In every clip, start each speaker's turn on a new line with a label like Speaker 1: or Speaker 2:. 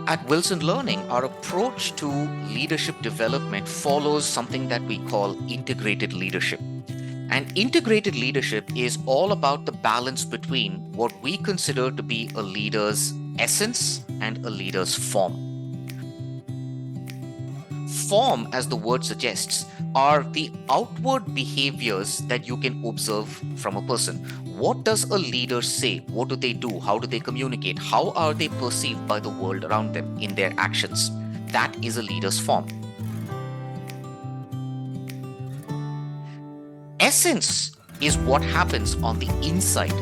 Speaker 1: At Wilson Learning, our approach to leadership development follows something that we call integrated leadership. And integrated leadership is all about the balance between what we consider to be a leader's essence and a leader's form. Form, as the word suggests, are the outward behaviors that you can observe from a person. What does a leader say? What do they do? How do they communicate? How are they perceived by the world around them in their actions? That is a leader's form. Essence is what happens on the inside.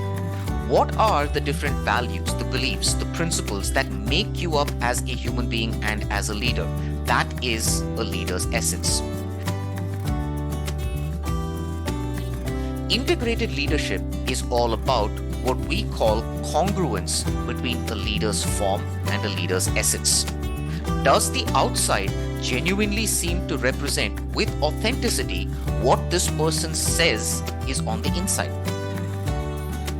Speaker 1: What are the different values, the beliefs, the principles that make you up as a human being and as a leader? That is a leader's essence. Integrated leadership is all about what we call congruence between a leader's form and a leader's essence. Does the outside genuinely seem to represent with authenticity what this person says is on the inside?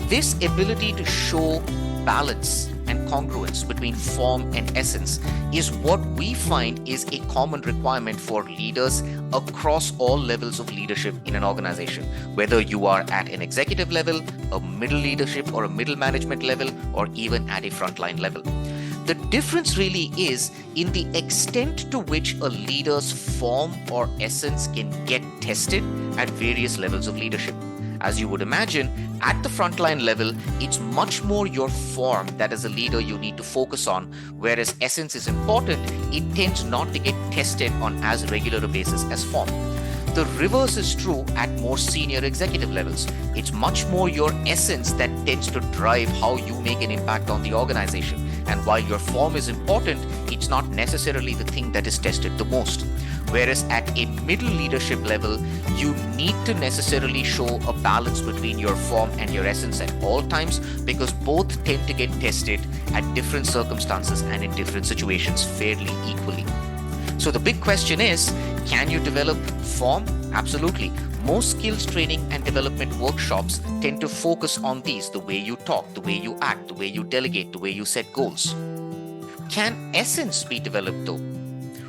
Speaker 1: This ability to show balance and congruence between form and essence is what we find is a common requirement for leaders across all levels of leadership in an organization, whether you are at an executive level, a middle leadership or a middle management level, or even at a frontline level. The difference really is in the extent to which a leader's form or essence can get tested at various levels of leadership. As you would imagine, at the frontline level, it's much more your form that as a leader you need to focus on, whereas essence is important, it tends not to get tested on as regular a basis as form. The reverse is true at more senior executive levels. It's much more your essence that tends to drive how you make an impact on the organization. And while your form is important, it's not necessarily the thing that is tested the most. Whereas at a middle leadership level, you need to necessarily show a balance between your form and your essence at all times, because both tend to get tested at different circumstances and in different situations fairly equally. So the big question is, can you develop form? Absolutely. Most skills training and development workshops tend to focus on these: the way you talk, the way you act, the way you delegate, the way you set goals. Can essence be developed though?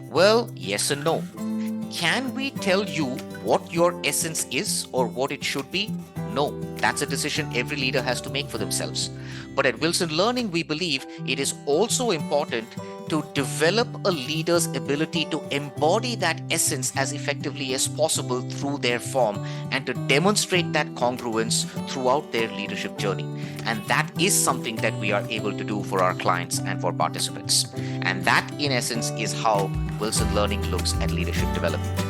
Speaker 1: Well, yes and no. Can we tell you what your essence is or what it should be? No, that's a decision every leader has to make for themselves. But at Wilson Learning, we believe it is also important to develop a leader's ability to embody that essence as effectively as possible through their form and to demonstrate that congruence throughout their leadership journey. And that is something that we are able to do for our clients and for participants. And that, in essence, is how Wilson Learning looks at leadership development.